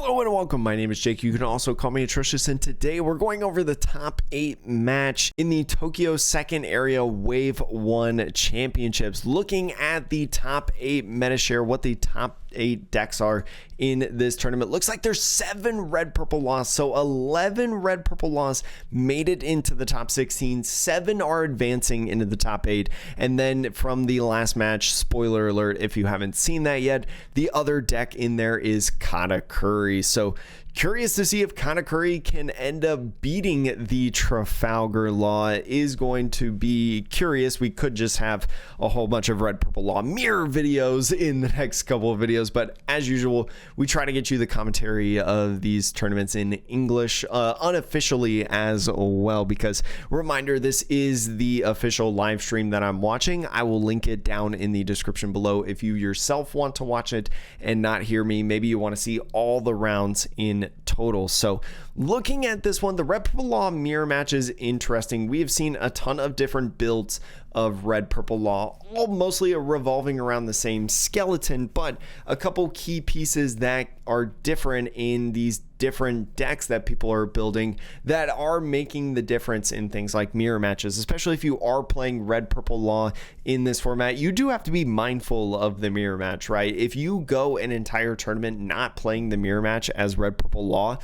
Hello and welcome, my name is Jake, you can also call me Atrocious, and today we're going over the top 8 match in the Tokyo 2nd Area Wave 1 Championships, looking at the top 8 meta share, what the top 8 decks are in this tournament. Looks like there's 7 red purple loss, so 11 red purple loss made it into the top 16, 7 are advancing into the top 8, and then from the last match, spoiler alert if you haven't seen that yet, the other deck in there is Katakuri. So curious to see if Katakuri can end up beating the Trafalgar Law. Is going to be curious. We could just have a whole bunch of red purple law mirror videos in the next couple of videos, but as usual we try to get you the commentary of these tournaments in English unofficially as well, because reminder, this is the official live stream that I'm watching. I will link it down in the description below if you yourself want to watch it and not hear me. Maybe you want to see all the rounds in total. So looking at this one, the red purple law mirror match is interesting. We have seen a ton of different builds of red purple law, all mostly revolving around the same skeleton, but a couple key pieces that are different in these different decks that people are building that are making the difference in things like mirror matches. Especially if you are playing red purple law in this format, you do have to be mindful of the mirror match, right? If you go an entire tournament not playing the mirror match as red purple law,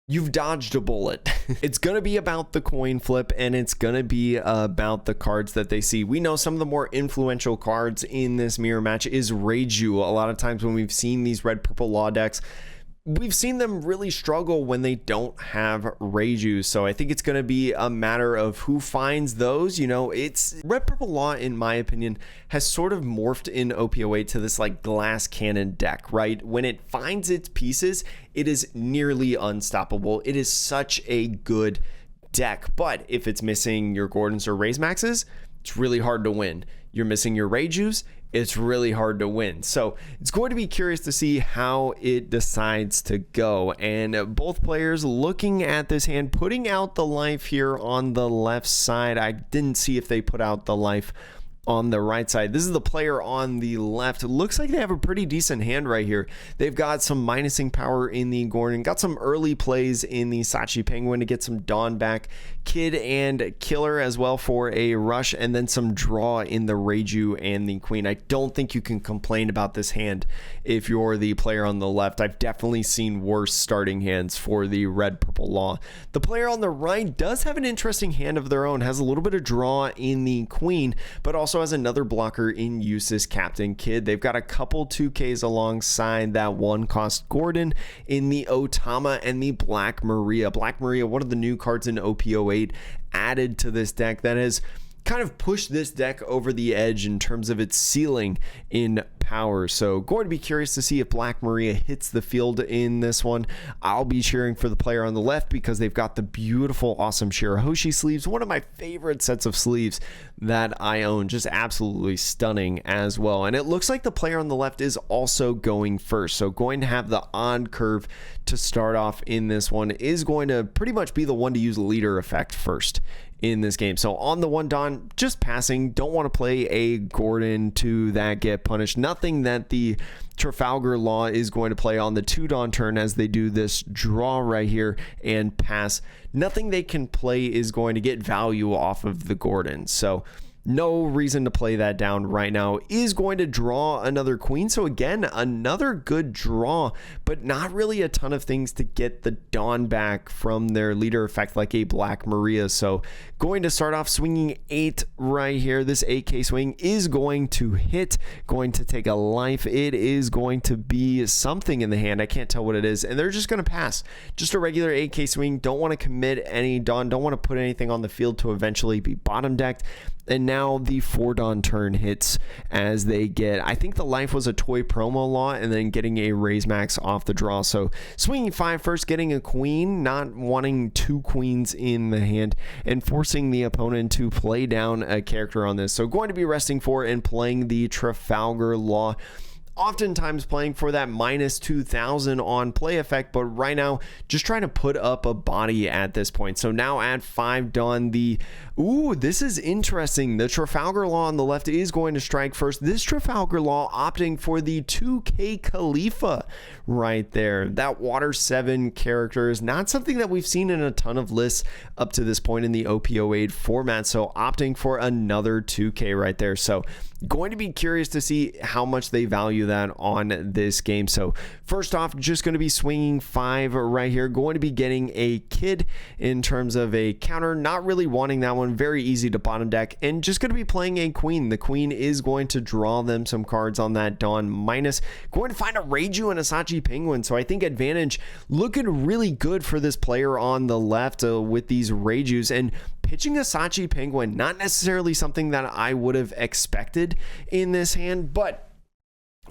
you've dodged a bullet. It's going to be about the coin flip, and it's going to be about the cards that they see. We know some of the more influential cards in this mirror match is Reiju. A lot of times when we've seen these red purple law decks, we've seen them really struggle when they don't have Reiju. So I think it's going to be a matter of who finds those. You know, it's red purple law, in my opinion, has sort of morphed in OP08 to this like glass cannon deck, right? When it finds its pieces, it is nearly unstoppable. It is such a good deck, but if it's missing your Gordons or Raise Maxes, it's really hard to win. You're missing your Reijus, it's really hard to win. So it's going to be curious to see how it decides to go. And both players looking at this hand, putting out the life here on the left side. I didn't see if they put out the life on the right side. This is the player on the left. It looks like they have a pretty decent hand right here. They've got some minusing power in the Gordon, got some early plays in the Sachi Penguin to get some Dawn back, Kid and Killer as well for a rush, and then some draw in the Reiju and the Queen. I don't think you can complain about this hand if you're the player on the left. I've definitely seen worse starting hands for the red purple law. The player on the right does have an interesting hand of their own, has a little bit of draw in the Queen, but also has another blocker in Usis Captain Kid. They've got a couple 2Ks alongside that 1-cost Gordon in the Otama and the Black Maria. Black Maria, one of the new cards in OP08 added to this deck that has kind of pushed this deck over the edge in terms of its ceiling in power. So going to be curious to see if Black Maria hits the field in this one. I'll be cheering for the player on the left because they've got the beautiful, awesome Shirahoshi sleeves, one of my favorite sets of sleeves that I own, just absolutely stunning as well. And it looks like the player on the left is also going first, so going to have the on curve to start off in this one, is going to pretty much be the one to use leader effect first in this game. So on the 1 Dawn, just passing, don't want to play a Gordon to that get punished. Nothing that the Trafalgar Law is going to play on the 2 Dawn turn as they do this draw right here and pass. Nothing they can play is going to get value off of the Gordon. So no reason to play that down right now. Is going to draw another Queen. So again, another good draw, but not really a ton of things to get the Dawn back from their leader effect like a Black Maria. So going to start off swinging 8 right here. This 8K swing is going to hit, going to take a life. It is going to be something in the hand. I can't tell what it is. And they're just going to pass. Just a regular 8K swing. Don't want to commit any Dawn. Don't want to put anything on the field to eventually be bottom decked. And now the 4 Dawn turn hits as they get, I think the life was a toy promo law, and then getting a raise max off the draw. So swinging 5 first, getting a Queen, not wanting 2 queens in the hand, and forcing the opponent to play down a character on this. So going to be resting 4 and playing the Trafalgar Law. oftentimes playing for that minus 2000 on play effect, but right now just trying to put up a body at this point. So now at 5 Dawn, this is interesting. The Trafalgar Law on the left is going to strike first. This Trafalgar Law opting for the 2K Khalifa right there. That Water 7 character is not something that we've seen in a ton of lists up to this point in the OP08 format, so opting for another 2K right there. So going to be curious to see how much they value that on this game. So first off, just going to be swinging 5 right here, going to be getting a kid in terms of a counter, not really wanting that one, very easy to bottom deck, and just going to be playing a queen. The queen is going to draw them some cards on that Dawn minus, going to find a Reiju and a Sachi Penguin. So I think advantage looking really good for this player on the left with these Reijus, and pitching a Sachi Penguin, not necessarily something that I would have expected in this hand, but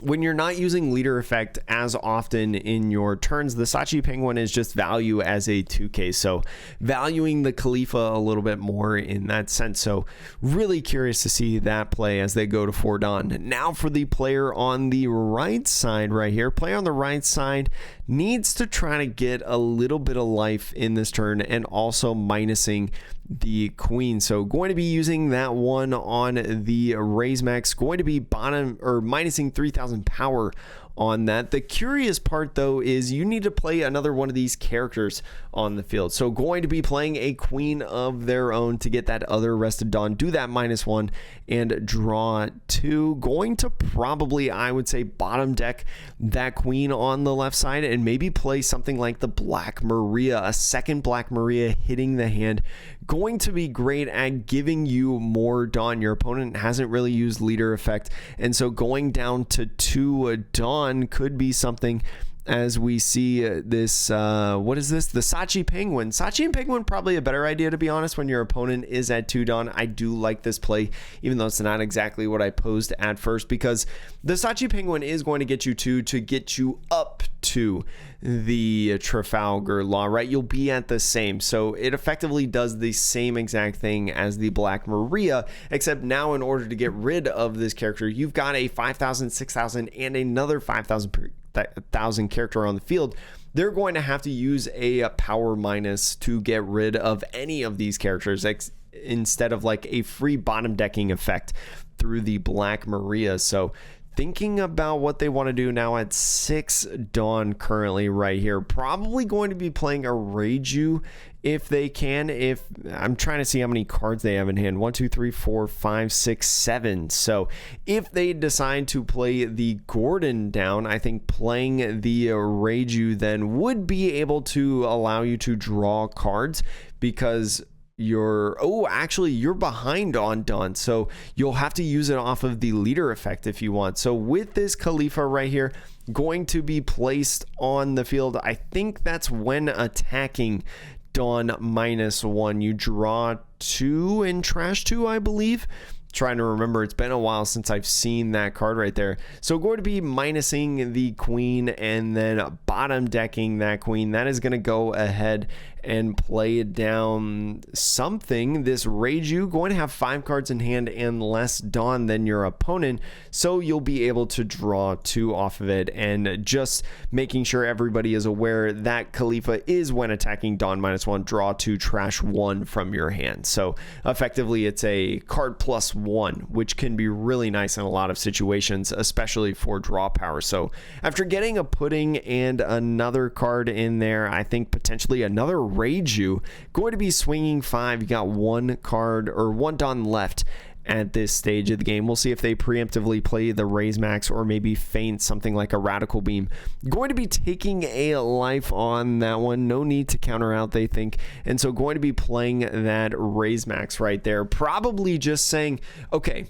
when you're not using leader effect as often in your turns, the Sachi Penguin is just value as a 2K. So valuing the Khalifa a little bit more in that sense. So really curious to see that play as they go to 4 Dawn. Now for the player on the right side right here. Player on the right side needs to try to get a little bit of life in this turn and also minusing the queen. So going to be using that one on the Raise Max, going to be bottom or minusing 3000 power on that. The curious part though is you need to play another one of these characters on the field. So going to be playing a queen of their own to get that other rested Dawn, do that -1 and draw 2. Going to probably, I would say, bottom deck that queen on the left side and maybe play something like the Black Maria, a second Black Maria hitting the hand. Going to be great at giving you more Dawn. Your opponent hasn't really used leader effect, and so going down to 2 Dawn could be something as we see this, what is this? The Sachi Penguin. Sachi and Penguin, probably a better idea, to be honest, when your opponent is at 2 Dawn. I do like this play, even though it's not exactly what I posed at first, because the Sachi Penguin is going to get you 2 to get you up to the Trafalgar Law, right? You'll be at the same. So it effectively does the same exact thing as the Black Maria, except now in order to get rid of this character, you've got a 5,000, 6,000, and another 5,000 character on the field. They're going to have to use a power minus to get rid of any of these characters instead of like a free bottom decking effect through the Black Maria. So thinking about what they want to do now at 6 Dawn currently right here, probably going to be playing a Reiju if they can. If I'm trying to see how many cards they have in hand, 1 2 3 4 5 6 7. So if they decide to play the Gordon down, I think playing the Reiju then would be able to allow you to draw cards, because you're behind on Dawn, so you'll have to use it off of the leader effect if you want. So with this Khalifa right here going to be placed on the field, I think that's when attacking Dawn -1, you draw 2 and trash 2, I believe. Trying to remember, it's been a while since I've seen that card right there. So going to be minusing the queen and then bottom decking that queen. That is going to go ahead and play down something. This Reiju going to have 5 cards in hand and less Dawn than your opponent, so you'll be able to draw 2 off of it. And just making sure everybody is aware that Khalifa is when attacking Dawn -1, draw 2, trash 1 from your hand. So effectively it's a card +1, which can be really nice in a lot of situations, especially for draw power. So after getting a pudding and another card in there, I think potentially another Reiju, going to be swinging 5. You got 1 card or 1 Dawn left at this stage of the game. We'll see if they preemptively play the Raise Max or maybe feint something like a Radical Beam. Going to be taking a life on that one. No need to counter out, they think. And so going to be playing that Raise Max right there. Probably just saying, okay,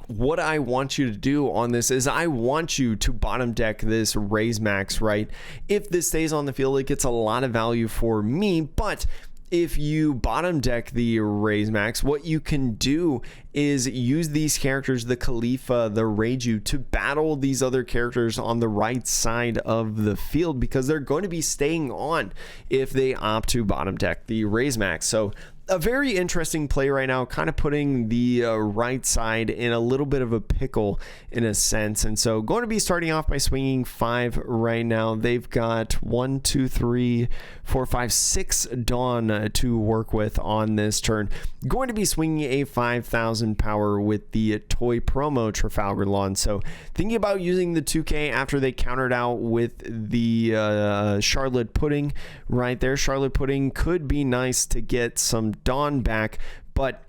what I want you to do on this is I want you to bottom deck this Raise Max, right? If this stays on the field, it gets a lot of value for me, but if you bottom deck the Raise Max, what you can do is use these characters, the Khalifa, the Reiju, to battle these other characters on the right side of the field, because they're going to be staying on if they opt to bottom deck the Raise Max. So a very interesting play right now, kind of putting the right side in a little bit of a pickle in a sense. And so going to be starting off by swinging 5 right now. They've got 1, 2, 3, 4, 5, 6 Dawn to work with on this turn. Going to be swinging a 5,000 power with the Toy Promo Trafalgar Lawn. So thinking about using the 2K after they countered out with the Charlotte Pudding right there. Charlotte Pudding could be nice to get some Dawn back, but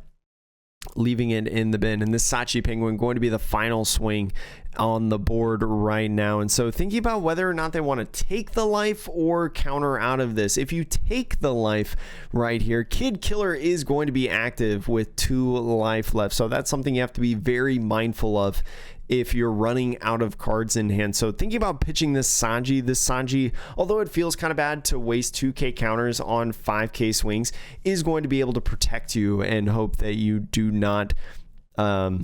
leaving it in the bin. And this Sachi Penguin going to be the final swing on the board right now. And so thinking about whether or not they want to take the life or counter out of this. If you take the life right here, Kid Killer is going to be active with 2 life left. So that's something you have to be very mindful of if you're running out of cards in hand. So thinking about pitching this Sanji, although it feels kind of bad to waste 2K counters on 5K swings, is going to be able to protect you and hope that you do not go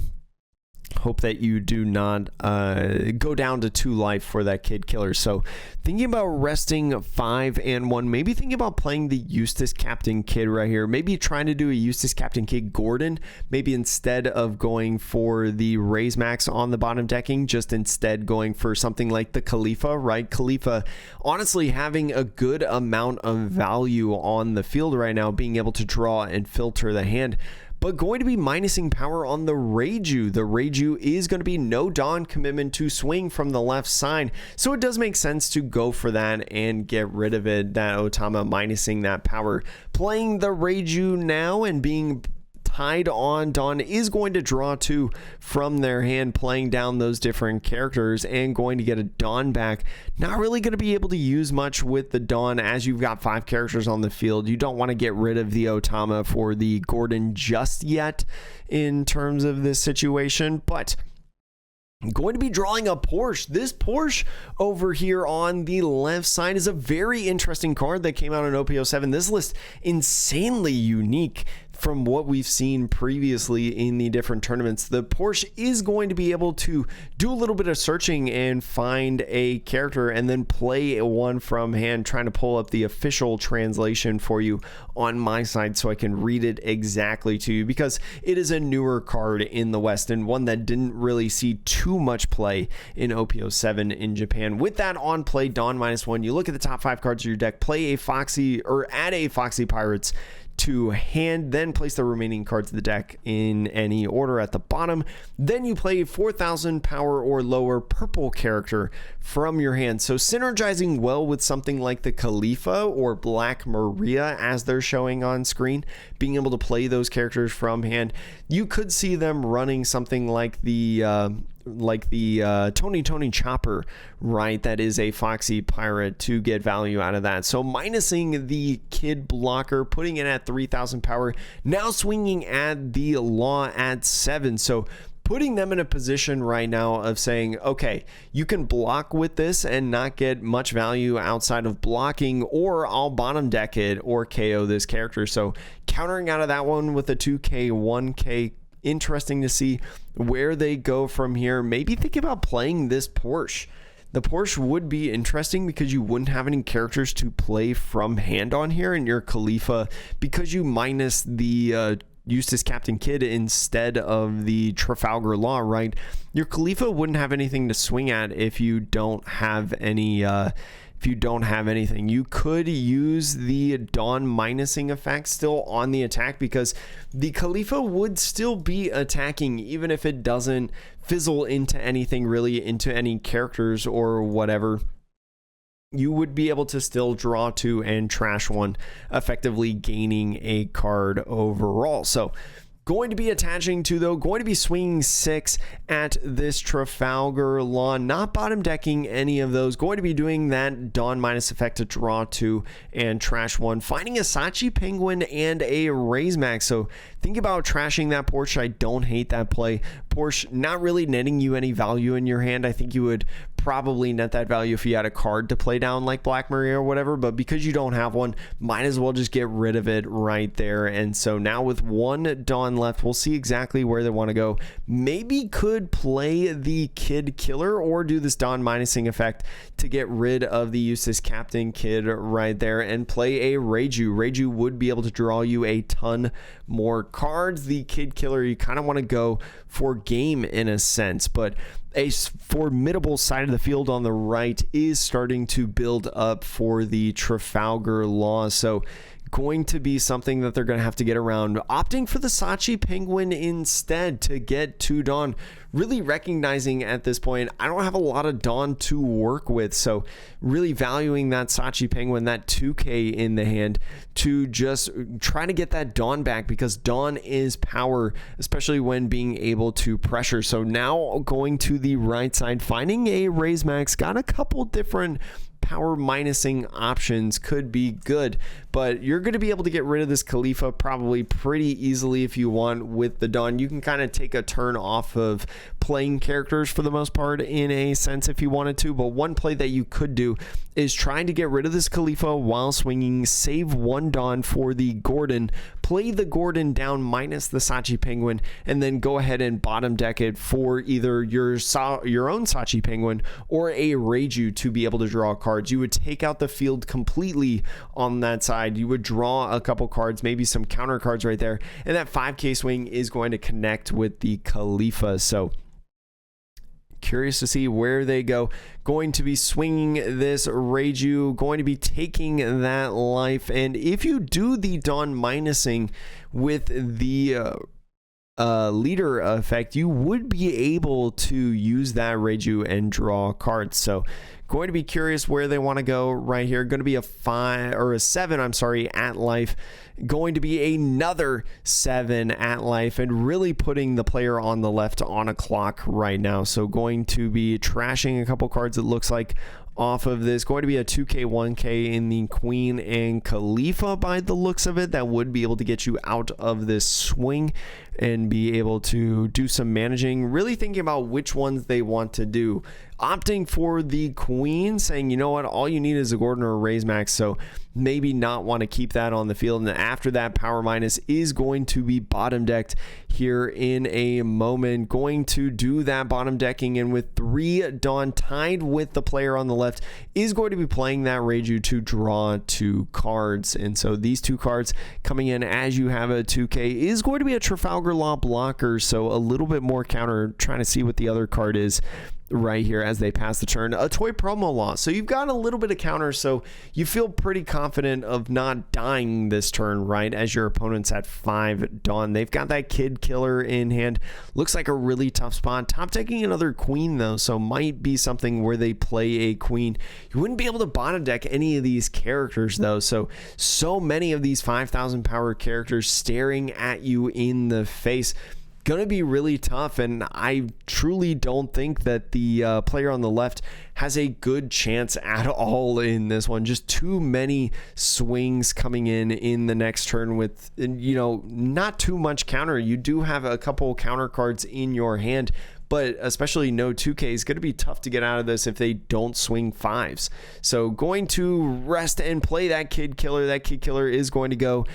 down to 2 life for that Kid Killer. So thinking about resting 5 and 1, maybe thinking about playing the Eustace Captain Kid right here, maybe trying to do a Eustace Captain Kid Gordon, maybe instead of going for the Raise Max on the bottom decking, just instead going for something like the Khalifa, right? Khalifa honestly having a good amount of value on the field right now, being able to draw and filter the hand, but going to be minusing power on the Reiju. The Reiju is going to be no Dawn commitment to swing from the left side, so it does make sense to go for that and get rid of it, that Otama minusing that power. Playing the Reiju now and being tied on Dawn is going to draw 2 from their hand, playing down those different characters and going to get a Dawn back. Not really going to be able to use much with the Dawn as you've got 5 characters on the field. You don't want to get rid of the Otama for the Gordon just yet in terms of this situation, but going to be drawing a Porsche. This Porsche over here on the left side is a very interesting card that came out in OP07. This list insanely unique from what we've seen previously in the different tournaments. The Porsche is going to be able to do a little bit of searching and find a character and then play one from hand, trying to pull up the official translation for you on my side so I can read it exactly to you, because it is a newer card in the West and one that didn't really see too much play in OP07 in Japan. With that on play, Dawn -1, you look at the top 5 cards of your deck, play a Foxy or add a Foxy Pirates to hand, then place the remaining cards of the deck in any order at the bottom. Then you play 4,000 power or lower purple character from your hand. So synergizing well with something like the Khalifa or Black Maria as they're showing on screen, being able to play those characters from hand. You could see them running something like the Tony Chopper, right? That is a Foxy Pirate to get value out of that. So minusing the Kid blocker, putting it at 3,000 power, now swinging at the Law at 7. So putting them in a position right now of saying, okay, you can block with this and not get much value outside of blocking, or I'll bottom deck it or KO this character. So countering out of that one with a 2K, 1K. Interesting to see where they go from here. Maybe think about playing this Porsche. The Porsche would be interesting because you wouldn't have any characters to play from hand on here, and your Khalifa, because you minus the Eustace Captain Kid instead of the Trafalgar Law, right? Your Khalifa wouldn't have anything to swing at if you don't have any anything. You could use the Dawn minusing effect still on the attack, because the Khalifa would still be attacking even if it doesn't fizzle into anything, really into any characters or whatever. You would be able to still draw 2 and trash 1, effectively gaining a card overall. So going to be attaching to, though, going to be swinging 6 at this Trafalgar Law, not bottom decking any of those. Going to be doing that Dawn minus effect to draw 2 and trash 1, finding a Sachi Penguin and a Raise Max. So think about trashing that Porsche. I don't hate that play. Porsche not really netting you any value in your hand. I think you would probably net that value if you had a card to play down like Black Maria or whatever, but because you don't have one, might as well just get rid of it right there. And so now with one Dawn left, we'll see exactly where they want to go. Maybe could play the Kid Killer or do this Dawn minusing effect to get rid of the Eustace Captain Kid right there and play a Reiju. Reiju would be able to draw you a ton more cards. The Kid Killer, you kind of want to go for game in a sense, but a formidable side of the field on the right is starting to build up for the Trafalgar Law. So going to be something that they're going to have to get around, opting for the Sachi Penguin instead to get 2 Dawn, really recognizing at this point I don't have a lot of Dawn to work with, so really valuing that Sachi Penguin, that 2k in the hand, to just try to get that Dawn back, because Dawn is power, especially when being able to pressure. So now going to the right side, finding a Raise Max, got a couple different power minusing options, could be good, but you're going to be able to get rid of this Khalifa probably pretty easily if you want with the Dawn. You can kind of take a turn off of playing characters for the most part in a sense if you wanted to, but one play that you could do is trying to get rid of this Khalifa while swinging, save 1 Dawn for the Gordon, play the Gordon down minus the Sachi Penguin, and then go ahead and bottom deck it for either your own Sachi Penguin or a Reiju to be able to draw cards. You would take out the field completely on that side. You would draw a couple cards, maybe some counter cards right there, and that 5k swing is going to connect with the Khalifa. So curious to see where they go. Going to be swinging this Reiju, going to be taking that life, and if you do the Dawn minusing with the leader effect, you would be able to use that Reiju and draw cards. So going to be curious where they want to go right here. Going to be a 7, I'm sorry, at life. Going to be another 7 at life, and really putting the player on the left on a clock right now. So going to be trashing a couple cards, it looks like, off of this. Going to be a 2k 1k in the Queen and Khalifa by the looks of it. That would be able to get you out of this swing and be able to do some managing, really thinking about which ones they want to do. Opting for the Queen, saying, you know what, all you need is a Gordon or a Raise Max, so maybe not want to keep that on the field. And after that, power minus is going to be bottom decked here in a moment. Going to do that bottom decking, and with 3 Dawn tied with the player on the left, is going to be playing that Reiju to draw 2 cards. And so these 2 cards coming in as you have a 2k is going to be a Trafalgar Law blocker, so a little bit more counter, trying to see what the other card is right here as they pass the turn. A Toy Promo Law, so you've got a little bit of counter, so you feel pretty confident of not dying this turn, right, as your opponent's at 5 Dawn. They've got that Kid Killer in hand. Looks like a really tough spot. Top decking another Queen though, so might be something where they play a Queen. You wouldn't be able to bottom deck any of these characters though, so many of these 5,000 power characters staring at you in the face. Going to be really tough, and I truly don't think that the player on the left has a good chance at all in this one. Just too many swings coming in the next turn with, you know, not too much counter. You do have a couple counter cards in your hand, but especially no 2k is going to be tough to get out of this if they don't swing 5s. So going to rest and play that Kid Killer. That Kid Killer is going to go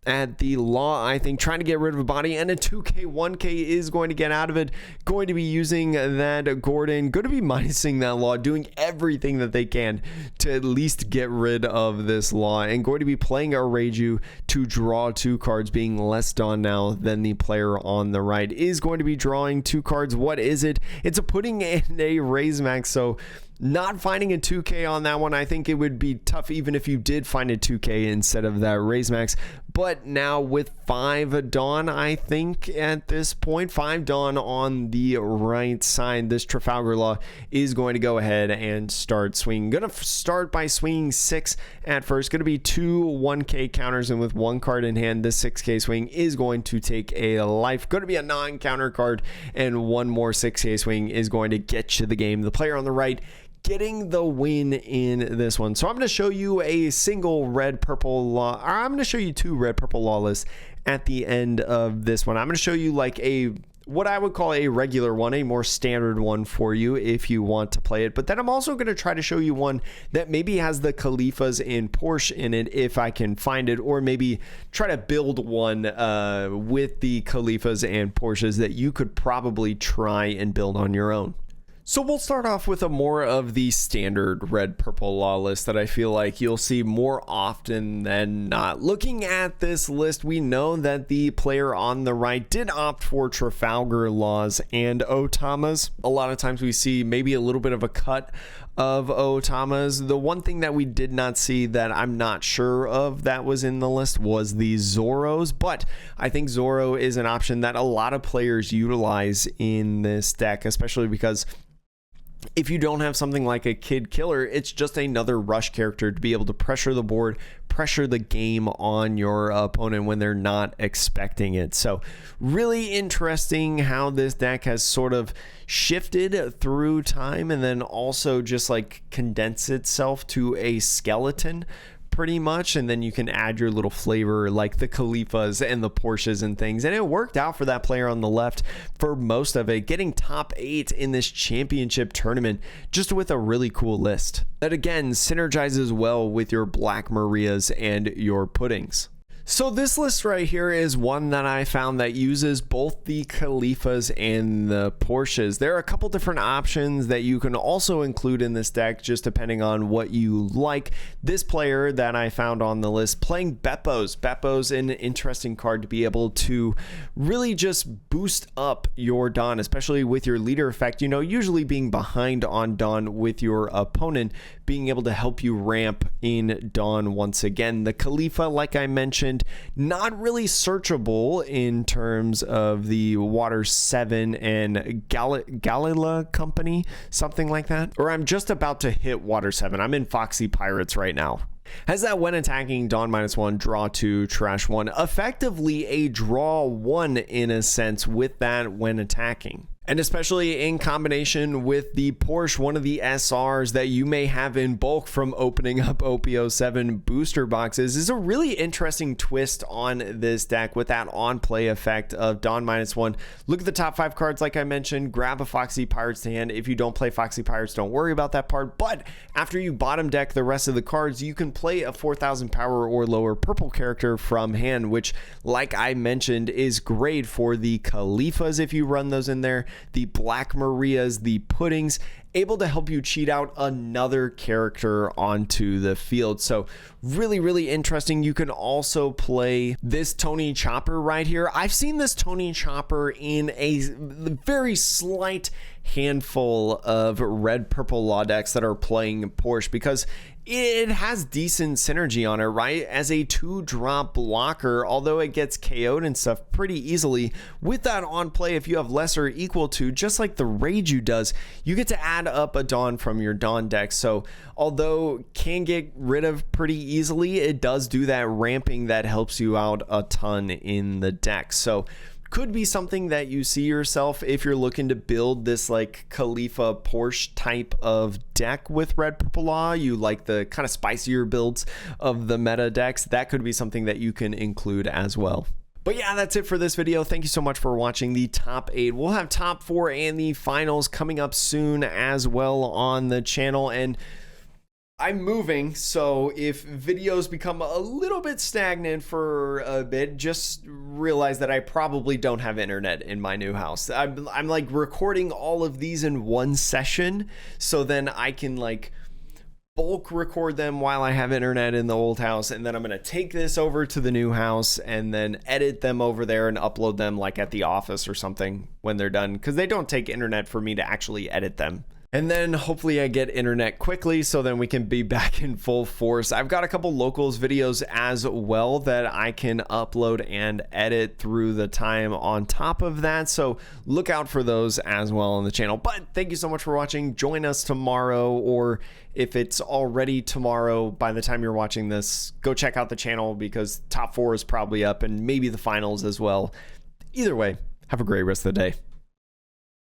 at the Law, I think, trying to get rid of a body, and a 2k 1k is going to get out of it. Going to be using that Gordon, going to be minusing that Law, doing everything that they can to at least get rid of this Law, and going to be playing a Reiju to draw 2 cards, being less Dawn now than the player on the right is going to be drawing 2 cards. What is it? It's a putting in a Raise Max, so not finding a 2k on that one. I think it would be tough even if you did find a 2k instead of that Raise Max. But now with 5 Dawn, I think at this point, 5 Dawn on the right side, this Trafalgar Law is going to go ahead and start swinging. Going to start by swinging 6 at first. Going to be 2 1k counters, and with 1 card in hand, this 6k swing is going to take a life. Going to be a non-counter card, and 1 more 6k swing is going to get you the game. The player on the right getting the win in this one. So I'm going to show you a single red purple law, or I'm going to show you 2 red purple lawless at the end of this one. I'm going to show you like a what I would call a regular one, a more standard one for you if you want to play it. But then I'm also going to try to show you one that maybe has the Khalifas and Porsche in it if I can find it, or maybe try to build one with the Khalifas and Porsches that you could probably try and build on your own. So we'll start off with a more of the standard red purple law list that I feel like you'll see more often than not. Looking at this list, we know that the player on the right did opt for Trafalgar laws and Otamas. A lot of times we see maybe a little bit of a cut of Otamas. The one thing that we did not see that I'm not sure of that was in the list was the Zoros, but I think Zoro is an option that a lot of players utilize in this deck, especially because if you don't have something like a Kid Killer, it's just another rush character to be able to pressure the board, pressure the game on your opponent when they're not expecting it. So really interesting how this deck has sort of shifted through time and then also just like condense itself to a skeleton pretty much, and then you can add your little flavor like the Khalifas and the Porsches and things, and it worked out for that player on the left for most of it, getting top 8 in this championship tournament just with a really cool list that again synergizes well with your Black Marias and your Puddings. So this list right here is one that I found that uses both the Khalifas and the Porsches. There are a couple different options that you can also include in this deck just depending on what you like. This player that I found on the list playing Beppos. Beppos an interesting card to be able to really just boost up your Dawn, especially with your leader effect. You know, usually being behind on Dawn with your opponent, being able to help you ramp in Dawn once again. The Khalifa, like I mentioned, not really searchable in terms of the Water 7 and Galila company, something like that. Or I'm just about to hit Water 7. I'm in Foxy Pirates right now. Has that when attacking, Dawn -1, draw 2, trash 1. Effectively a draw 1 in a sense with that when attacking. And especially in combination with the Porsche, one of the SRs that you may have in bulk from opening up OP07 booster boxes, is a really interesting twist on this deck with that on-play effect of Dawn -1. Look at the top 5 cards like I mentioned, grab a Foxy Pirates to hand. If you don't play Foxy Pirates, don't worry about that part. But after you bottom deck the rest of the cards, you can play a 4,000 power or lower purple character from hand, which like I mentioned is great for the Khalifas if you run those in there, the Black Marias, the Puddings, able to help you cheat out another character onto the field. So really interesting. You can also play this Tony Chopper right here. I've seen this Tony Chopper in a very slight handful of red purple law decks that are playing Porsche because it has decent synergy on it, right? As a 2-drop blocker, although it gets KO'd and stuff pretty easily, with that on play, if you have less or equal to, just like the Reiju does, you get to add up a Dawn from your Dawn deck. So although can get rid of pretty easily, it does do that ramping that helps you out a ton in the deck. So could be something that you see yourself if you're looking to build this like Khalifa Porsche type of deck with red purple law. You like the kind of spicier builds of the meta decks. That could be something that you can include as well. But yeah, that's it for this video. Thank you so much for watching the top 8. We'll have top 4 and the finals coming up soon as well on the channel. And I'm moving, so if videos become a little bit stagnant for a bit, just realize that I probably don't have internet in my new house. I'm like recording all of these in one session, so then I can like bulk record them while I have internet in the old house, and then I'm gonna take this over to the new house and then edit them over there and upload them like at the office or something when they're done, because they don't take internet for me to actually edit them. And then hopefully I get internet quickly so then we can be back in full force. I've got a couple locals videos as well that I can upload and edit through the time on top of that. So look out for those as well on the channel. But thank you so much for watching. Join us tomorrow, or if it's already tomorrow by the time you're watching this, go check out the channel because top 4 is probably up and maybe the finals as well. Either way, have a great rest of the day.